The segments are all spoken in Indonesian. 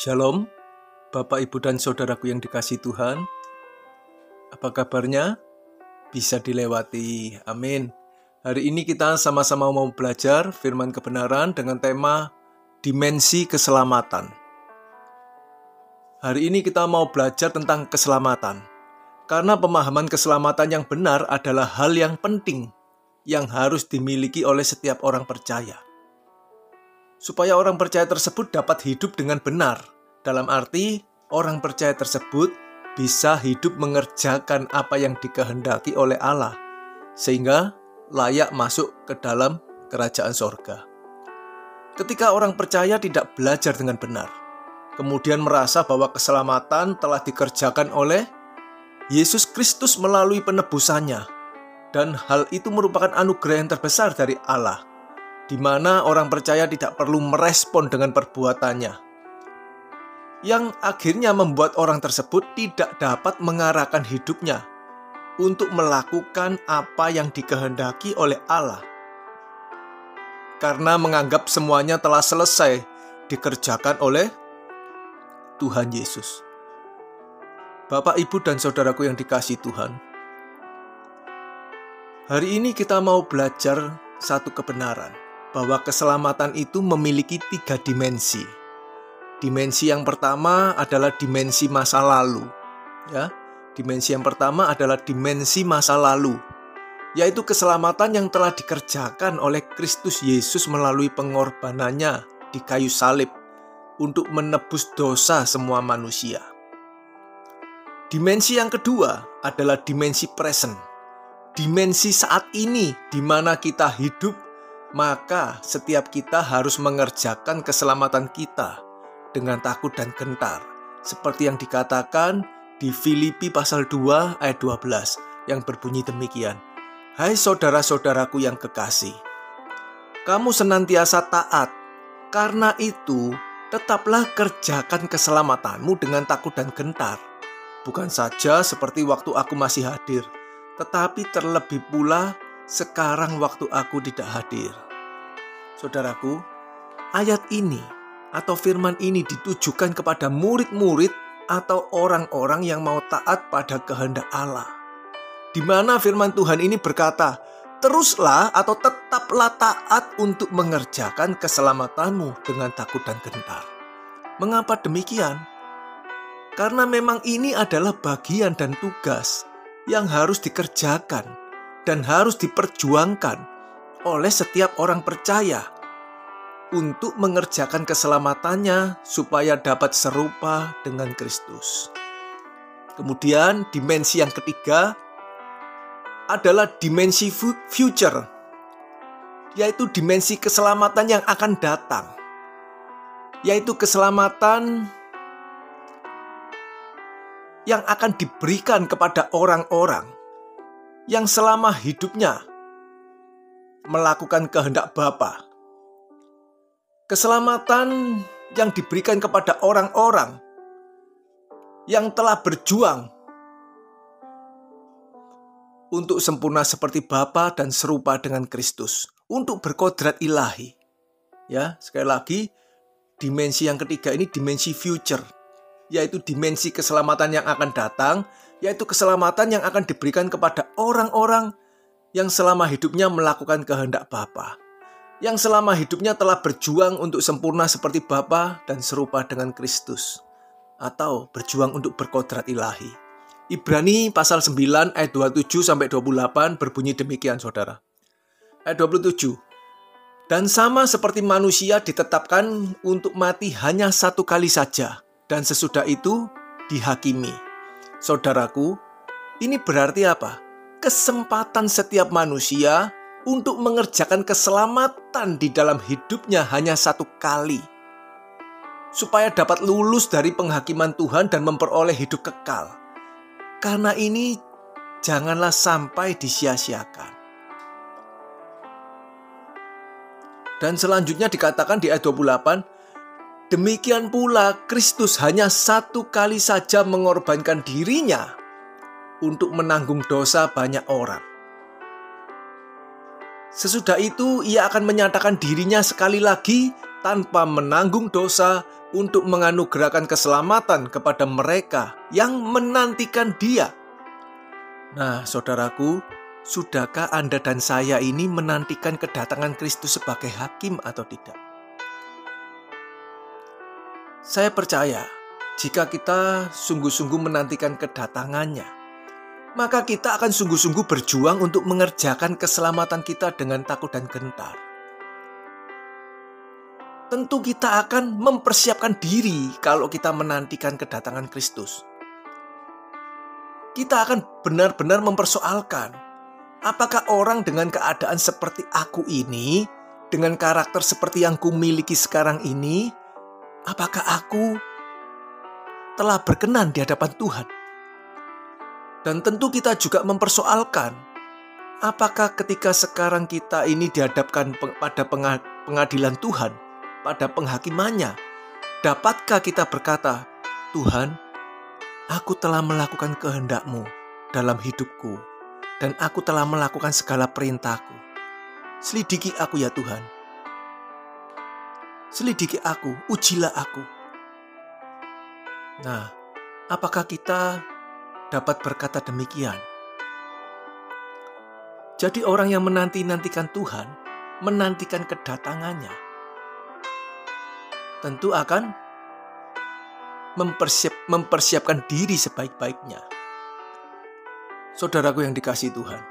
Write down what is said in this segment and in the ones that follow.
Shalom, Bapak, Ibu, dan Saudaraku yang dikasihi Tuhan. Apa kabarnya? Bisa dilewati, amin. Hari ini kita sama-sama mau belajar firman kebenaran dengan tema Dimensi Keselamatan. Hari ini kita mau belajar tentang keselamatan. Karena pemahaman keselamatan yang benar adalah hal yang penting yang harus dimiliki oleh setiap orang percaya. Supaya orang percaya tersebut dapat hidup dengan benar. Dalam arti, orang percaya tersebut bisa hidup mengerjakan apa yang dikehendaki oleh Allah, sehingga layak masuk ke dalam kerajaan sorga. Ketika orang percaya tidak belajar dengan benar, kemudian merasa bahwa keselamatan telah dikerjakan oleh Yesus Kristus melalui penebusannya, dan hal itu merupakan anugerah yang terbesar dari Allah, di mana orang percaya tidak perlu merespon dengan perbuatannya, yang akhirnya membuat orang tersebut tidak dapat mengarahkan hidupnya untuk melakukan apa yang dikehendaki oleh Allah, karena menganggap semuanya telah selesai dikerjakan oleh Tuhan Yesus. Bapak, Ibu, dan Saudaraku yang dikasihi Tuhan, hari ini kita mau belajar satu kebenaran, bahwa keselamatan itu memiliki 3 dimensi. Dimensi yang pertama adalah dimensi masa lalu. Dimensi yang pertama adalah dimensi masa lalu, yaitu keselamatan yang telah dikerjakan oleh Kristus Yesus melalui pengorbanannya di kayu salib untuk menebus dosa semua manusia. Dimensi yang kedua adalah dimensi present. Dimensi saat ini di mana kita hidup, maka setiap kita harus mengerjakan keselamatan kita dengan takut dan gentar, seperti yang dikatakan di Filipi pasal 2 ayat 12 yang berbunyi demikian. Hai saudara-saudaraku yang kekasih, kamu senantiasa taat, karena itu tetaplah kerjakan keselamatanmu dengan takut dan gentar, bukan saja seperti waktu aku masih hadir, tetapi terlebih pula sekarang waktu aku tidak hadir. Saudaraku, ayat ini atau firman ini ditujukan kepada murid-murid atau orang-orang yang mau taat pada kehendak Allah, di mana firman Tuhan ini berkata, teruslah atau tetaplah taat untuk mengerjakan keselamatanmu dengan takut dan gentar. Mengapa demikian? Karena memang ini adalah bagian dan tugas yang harus dikerjakan dan harus diperjuangkan oleh setiap orang percaya untuk mengerjakan keselamatannya supaya dapat serupa dengan Kristus. Kemudian dimensi yang ketiga adalah dimensi future, yaitu dimensi keselamatan yang akan datang, yaitu keselamatan yang akan diberikan kepada orang-orang yang selama hidupnya melakukan kehendak Bapa. Keselamatan yang diberikan kepada orang-orang yang telah berjuang untuk sempurna seperti Bapa dan serupa dengan Kristus, untuk berkodrat ilahi. Sekali lagi, dimensi yang ketiga ini dimensi future, yaitu dimensi keselamatan yang akan datang, yaitu keselamatan yang akan diberikan kepada orang-orang yang selama hidupnya melakukan kehendak Bapa, yang selama hidupnya telah berjuang untuk sempurna seperti Bapa dan serupa dengan Kristus, atau berjuang untuk berkodrat ilahi. Ibrani pasal 9 ayat 27-28 berbunyi demikian, saudara. Ayat 27. Dan sama seperti manusia ditetapkan untuk mati hanya 1 kali saja, dan sesudah itu dihakimi. Saudaraku, ini berarti apa? Kesempatan setiap manusia untuk mengerjakan keselamatan di dalam hidupnya hanya 1 kali, supaya dapat lulus dari penghakiman Tuhan dan memperoleh hidup kekal. Karena ini janganlah sampai disia-siakan. Dan selanjutnya dikatakan di ayat 28, demikian pula Kristus hanya 1 kali saja mengorbankan dirinya untuk menanggung dosa banyak orang. Sesudah itu ia akan menyatakan dirinya sekali lagi tanpa menanggung dosa untuk menganugerahkan keselamatan kepada mereka yang menantikan Dia. Nah, saudaraku, sudahkah Anda dan saya ini menantikan kedatangan Kristus sebagai hakim atau tidak? Saya percaya, jika kita sungguh-sungguh menantikan kedatangannya, maka kita akan sungguh-sungguh berjuang untuk mengerjakan keselamatan kita dengan takut dan gentar. Tentu kita akan mempersiapkan diri kalau kita menantikan kedatangan Kristus. Kita akan benar-benar mempersoalkan, apakah orang dengan keadaan seperti aku ini, dengan karakter seperti yang kumiliki sekarang ini, apakah aku telah berkenan di hadapan Tuhan? Dan tentu kita juga mempersoalkan, apakah ketika sekarang kita ini dihadapkan pada pengadilan Tuhan, pada penghakimannya, dapatkah kita berkata, Tuhan, aku telah melakukan kehendak-Mu dalam hidupku, dan aku telah melakukan segala perintah-Ku. Selidiki aku ya Tuhan. Selidiki aku, ujilah aku. Nah, apakah kita dapat berkata demikian? Jadi orang yang menanti-nantikan Tuhan, menantikan kedatangannya, tentu akan mempersiapkan diri sebaik-baiknya. Saudaraku yang dikasihi Tuhan,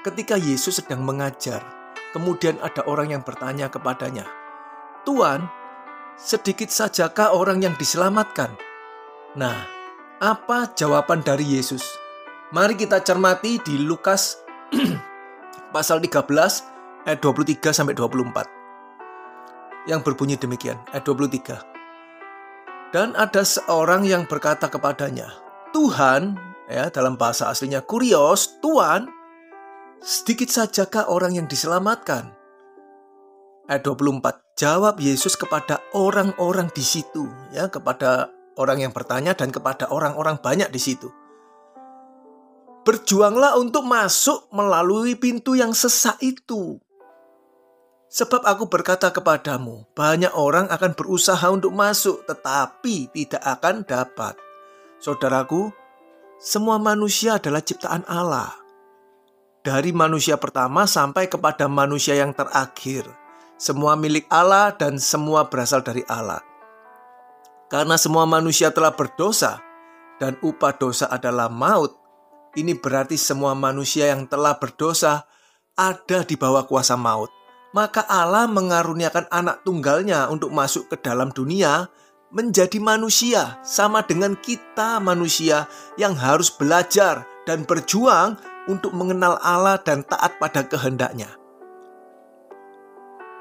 ketika Yesus sedang mengajar, kemudian ada orang yang bertanya kepadanya, Tuhan, sedikit sajakah orang yang diselamatkan? Nah, apa jawaban dari Yesus? Mari kita cermati di Lukas pasal 13 ayat 23 sampai 24. Yang berbunyi demikian, ayat 23. Dan ada seorang yang berkata kepadanya, Tuhan, ya dalam bahasa aslinya Kurios, Tuhan, sedikit sajakah orang yang diselamatkan? Ayat 24, jawab Yesus kepada orang-orang di situ, ya kepada orang yang bertanya dan kepada orang-orang banyak di situ. Berjuanglah untuk masuk melalui pintu yang sesak itu. Sebab aku berkata kepadamu, banyak orang akan berusaha untuk masuk, tetapi tidak akan dapat. Saudaraku, semua manusia adalah ciptaan Allah. Dari manusia pertama sampai kepada manusia yang terakhir. Semua milik Allah dan semua berasal dari Allah. Karena semua manusia telah berdosa, dan upah dosa adalah maut. Ini berarti semua manusia yang telah berdosa ada di bawah kuasa maut. Maka Allah mengaruniakan anak tunggalnya untuk masuk ke dalam dunia menjadi manusia, sama dengan kita manusia yang harus belajar dan berjuang untuk mengenal Allah dan taat pada kehendaknya.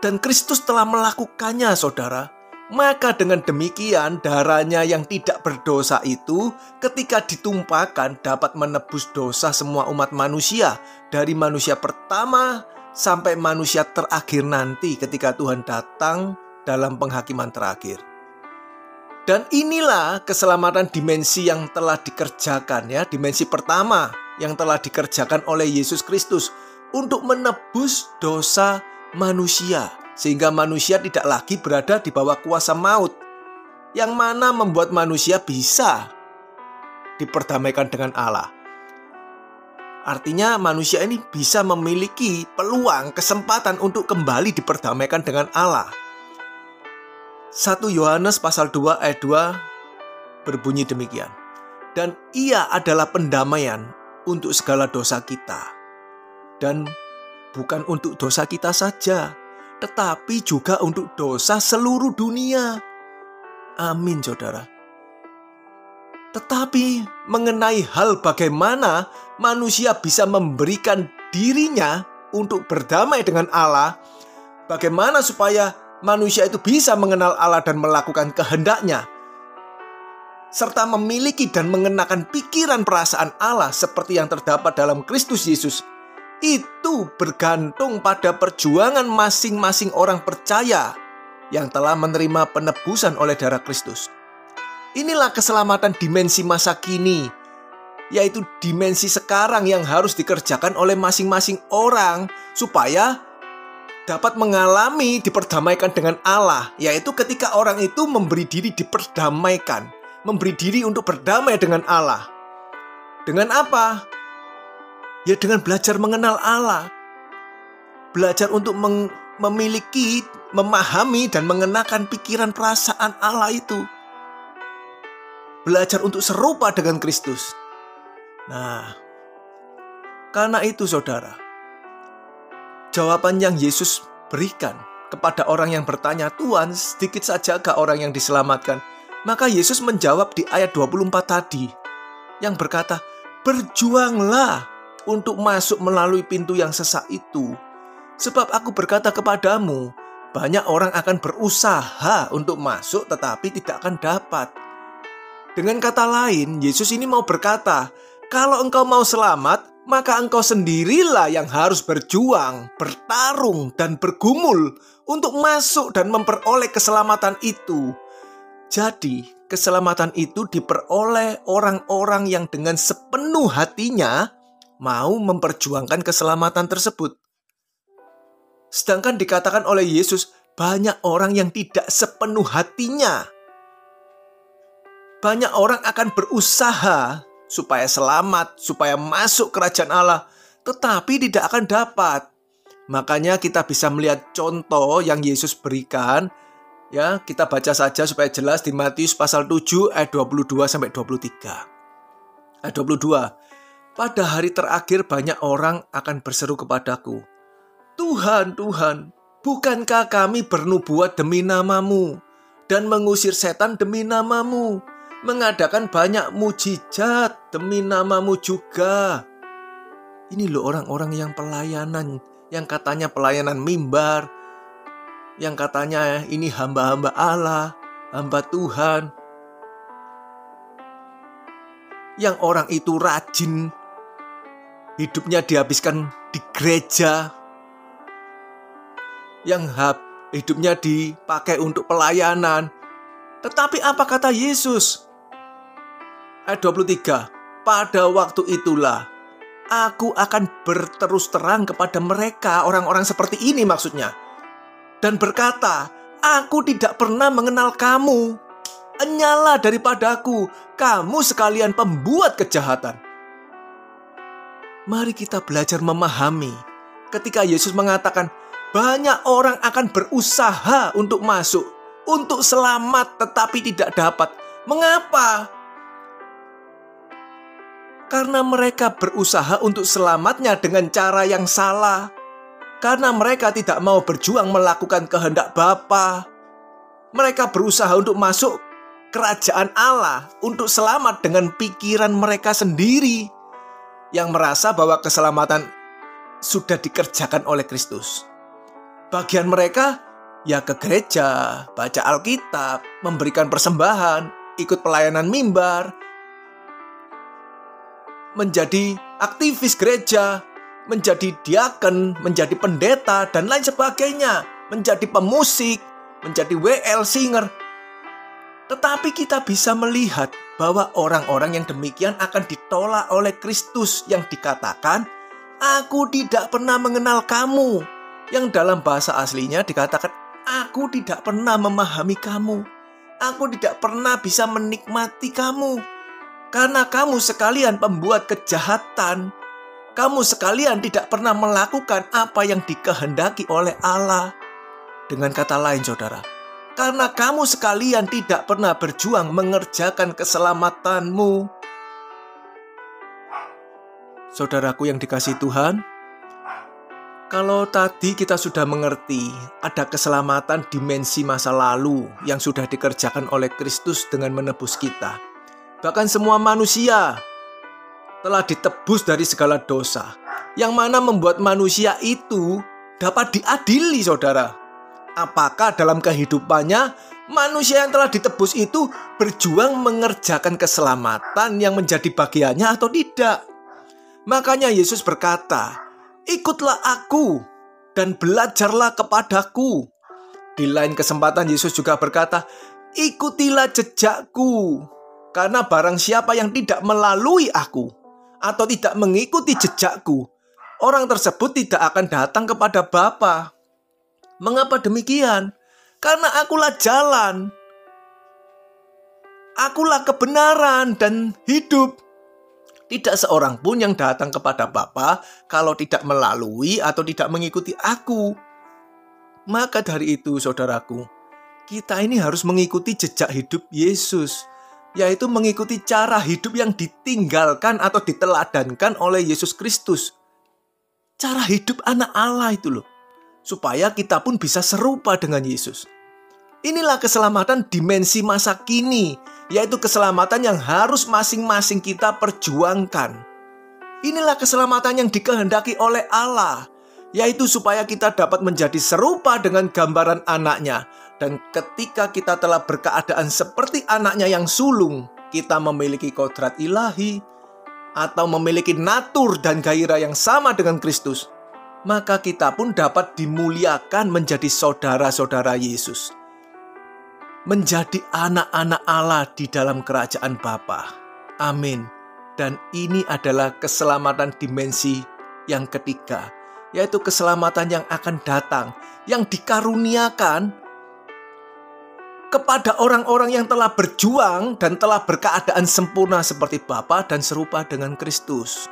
Dan Kristus telah melakukannya, saudara. Maka dengan demikian darahnya yang tidak berdosa itu ketika ditumpahkan dapat menebus dosa semua umat manusia, dari manusia pertama sampai manusia terakhir nanti ketika Tuhan datang dalam penghakiman terakhir. Dan inilah keselamatan dimensi yang telah dikerjakan, ya, dimensi pertama yang telah dikerjakan oleh Yesus Kristus untuk menebus dosa manusia, sehingga manusia tidak lagi berada di bawah kuasa maut, yang mana membuat manusia bisa diperdamaikan dengan Allah. Artinya manusia ini bisa memiliki peluang, kesempatan untuk kembali diperdamaikan dengan Allah. 1 Yohanes pasal 2 ayat 2 berbunyi demikian. Dan Ia adalah pendamaian untuk segala dosa kita. Dan bukan untuk dosa kita saja, tetapi juga untuk dosa seluruh dunia. Amin, saudara. Tetapi mengenai hal bagaimana manusia bisa memberikan dirinya untuk berdamai dengan Allah, bagaimana supaya manusia itu bisa mengenal Allah dan melakukan kehendaknya, serta memiliki dan mengenakan pikiran perasaan Allah seperti yang terdapat dalam Kristus Yesus, itu bergantung pada perjuangan masing-masing orang percaya yang telah menerima penebusan oleh darah Kristus. Inilah keselamatan dimensi masa kini, yaitu dimensi sekarang yang harus dikerjakan oleh masing-masing orang supaya dapat mengalami diperdamaikan dengan Allah, yaitu ketika orang itu memberi diri diperdamaikan, memberi diri untuk berdamai dengan Allah. Dengan apa? Ya dengan belajar mengenal Allah, belajar untuk memiliki, memahami dan mengenakan pikiran perasaan Allah itu, belajar untuk serupa dengan Kristus. Nah, karena itu saudara, jawaban yang Yesus berikan kepada orang yang bertanya, "Tuhan, sedikit sajakah orang yang diselamatkan?" Maka Yesus menjawab di ayat 24 tadi, yang berkata, "Berjuanglah untuk masuk melalui pintu yang sesak itu. Sebab aku berkata kepadamu, banyak orang akan berusaha untuk masuk tetapi tidak akan dapat." Dengan kata lain, Yesus ini mau berkata, kalau engkau mau selamat, maka engkau sendirilah yang harus berjuang, bertarung, dan bergumul untuk masuk dan memperoleh keselamatan itu. Jadi, keselamatan itu diperoleh orang-orang yang dengan sepenuh hatinya mau memperjuangkan keselamatan tersebut. Sedangkan dikatakan oleh Yesus, banyak orang yang tidak sepenuh hatinya. Banyak orang akan berusaha supaya selamat, supaya masuk kerajaan Allah, tetapi tidak akan dapat. Makanya kita bisa melihat contoh yang Yesus berikan. Ya, kita baca saja supaya jelas di Matius pasal 7 ayat 22 sampai 23. Ayat 22. Pada hari terakhir banyak orang akan berseru kepadaku, "Tuhan, Tuhan, bukankah kami bernubuat demi nama-Mu dan mengusir setan demi nama-Mu, mengadakan banyak mujizat demi nama-Mu juga?" Ini loh orang-orang yang pelayanan, yang katanya pelayanan mimbar, yang katanya ini hamba-hamba Allah, hamba Tuhan. Yang orang itu rajin, hidupnya dihabiskan di gereja, yang hidupnya dipakai untuk pelayanan. Tetapi apa kata Yesus? Ayat 23, pada waktu itulah aku akan berterus terang kepada mereka, orang-orang seperti ini maksudnya, dan berkata, aku tidak pernah mengenal kamu. Enyala daripadaku, kamu sekalian pembuat kejahatan. Mari kita belajar memahami ketika Yesus mengatakan, banyak orang akan berusaha untuk masuk, untuk selamat tetapi tidak dapat. Mengapa? Karena mereka berusaha untuk selamatnya dengan cara yang salah. Karena mereka tidak mau berjuang melakukan kehendak Bapa. Mereka berusaha untuk masuk kerajaan Allah, untuk selamat dengan pikiran mereka sendiri, yang merasa bahwa keselamatan sudah dikerjakan oleh Kristus. Bagian mereka ya ke gereja, baca Alkitab, memberikan persembahan, ikut pelayanan mimbar, menjadi aktivis gereja, menjadi diaken, menjadi pendeta, dan lain sebagainya, menjadi pemusik, menjadi WL singer. Tetapi kita bisa melihat bahwa orang-orang yang demikian akan ditolak oleh Kristus yang dikatakan, aku tidak pernah mengenal kamu. Yang dalam bahasa aslinya dikatakan, aku tidak pernah memahami kamu. Aku tidak pernah bisa menikmati kamu. Karena kamu sekalian pembuat kejahatan. Kamu sekalian tidak pernah melakukan apa yang dikehendaki oleh Allah. Dengan kata lain saudara, karena kamu sekalian tidak pernah berjuang mengerjakan keselamatanmu. Saudaraku yang dikasihi Tuhan, kalau tadi kita sudah mengerti ada keselamatan dimensi masa lalu yang sudah dikerjakan oleh Kristus dengan menebus kita. Bahkan semua manusia telah ditebus dari segala dosa, yang mana membuat manusia itu dapat diadili, saudara. Apakah dalam kehidupannya manusia yang telah ditebus itu berjuang mengerjakan keselamatan yang menjadi bagiannya atau tidak? Makanya Yesus berkata, ikutlah aku dan belajarlah kepadaku. Di lain kesempatan Yesus juga berkata, ikutilah jejakku. Karena barang siapa yang tidak melalui aku atau tidak mengikuti jejakku, orang tersebut tidak akan datang kepada Bapa. Mengapa demikian? Karena akulah jalan, akulah kebenaran dan hidup. Tidak seorang pun yang datang kepada Bapa kalau tidak melalui atau tidak mengikuti aku. Maka dari itu, saudaraku, kita ini harus mengikuti jejak hidup Yesus, yaitu mengikuti cara hidup yang ditinggalkan atau diteladankan oleh Yesus Kristus. Cara hidup anak Allah itu loh, supaya kita pun bisa serupa dengan Yesus. Inilah keselamatan dimensi masa kini, yaitu keselamatan yang harus masing-masing kita perjuangkan. Inilah keselamatan yang dikehendaki oleh Allah, yaitu supaya kita dapat menjadi serupa dengan gambaran anaknya. Dan ketika kita telah berkeadaan seperti anaknya yang sulung, kita memiliki kodrat ilahi, atau memiliki natur dan gairah yang sama dengan Kristus, maka kita pun dapat dimuliakan menjadi saudara-saudara Yesus, menjadi anak-anak Allah di dalam kerajaan Bapa. Amin. Dan ini adalah keselamatan dimensi yang ketiga, yaitu keselamatan yang akan datang, yang dikaruniakan kepada orang-orang yang telah berjuang dan telah berkeadaan sempurna seperti Bapa dan serupa dengan Kristus.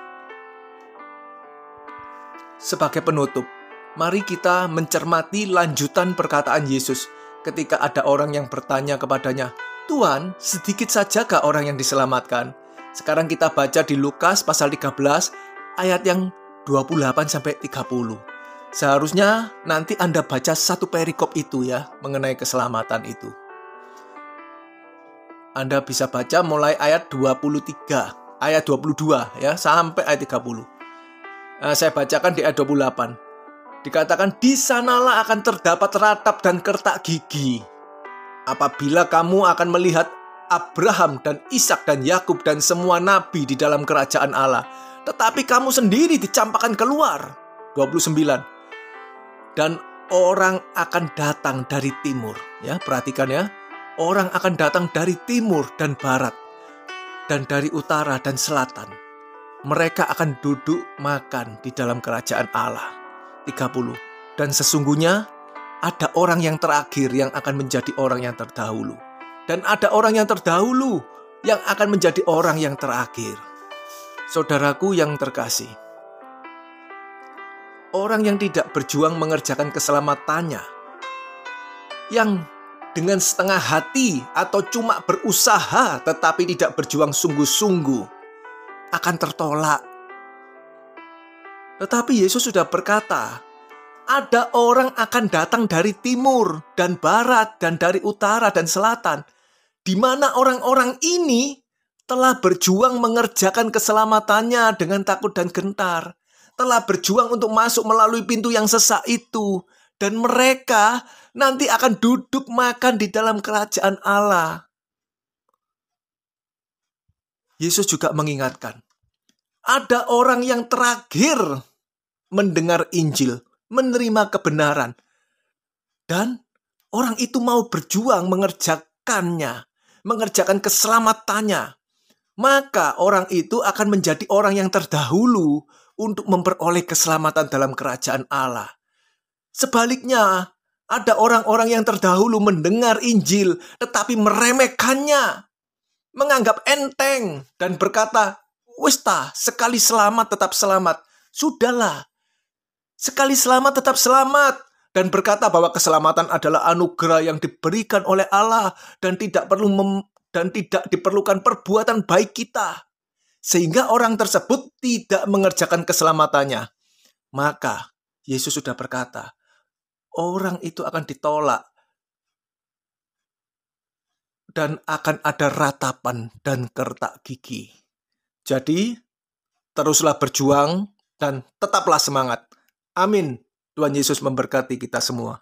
Sebagai penutup, mari kita mencermati lanjutan perkataan Yesus ketika ada orang yang bertanya kepadanya, "Tuhan, sedikit sajakah orang yang diselamatkan?" Sekarang kita baca di Lukas pasal 13 ayat yang 28-30. Seharusnya nanti Anda baca satu perikop itu ya, mengenai keselamatan itu. Anda bisa baca mulai ayat 23, ayat 22 ya, sampai ayat 30. Saya bacakan di ayat 28. Dikatakan, "Di sanalah akan terdapat ratap dan kertak gigi. Apabila kamu akan melihat Abraham dan Ishak dan Yakub dan semua nabi di dalam kerajaan Allah, tetapi kamu sendiri dicampakkan keluar." 29. "Dan orang akan datang dari timur." Ya, perhatikan ya. Orang akan datang dari timur dan barat, dan dari utara dan selatan. Mereka akan duduk makan di dalam kerajaan Allah. 30. "Dan sesungguhnya ada orang yang terakhir yang akan menjadi orang yang terdahulu. Dan ada orang yang terdahulu yang akan menjadi orang yang terakhir." Saudaraku yang terkasih, orang yang tidak berjuang mengerjakan keselamatannya, yang dengan setengah hati atau cuma berusaha tetapi tidak berjuang sungguh-sungguh, akan tertolak. Tetapi Yesus sudah berkata, ada orang akan datang dari timur dan barat dan dari utara dan selatan, di mana orang-orang ini telah berjuang mengerjakan keselamatannya dengan takut dan gentar, telah berjuang untuk masuk melalui pintu yang sesak itu, dan mereka nanti akan duduk makan di dalam kerajaan Allah. Yesus juga mengingatkan, ada orang yang terakhir mendengar Injil, menerima kebenaran, dan orang itu mau berjuang mengerjakannya, mengerjakan keselamatannya. Maka orang itu akan menjadi orang yang terdahulu untuk memperoleh keselamatan dalam kerajaan Allah. Sebaliknya, ada orang-orang yang terdahulu mendengar Injil tetapi meremehkannya, menganggap enteng dan berkata, "Wis tah, sekali selamat tetap selamat. Sudahlah, sekali selamat tetap selamat." Dan berkata bahwa keselamatan adalah anugerah yang diberikan oleh Allah dan tidak diperlukan perbuatan baik kita, sehingga orang tersebut tidak mengerjakan keselamatannya. Maka Yesus sudah berkata, orang itu akan ditolak dan akan ada ratapan dan kertak gigi. Jadi, teruslah berjuang dan tetaplah semangat. Amin. Tuhan Yesus memberkati kita semua.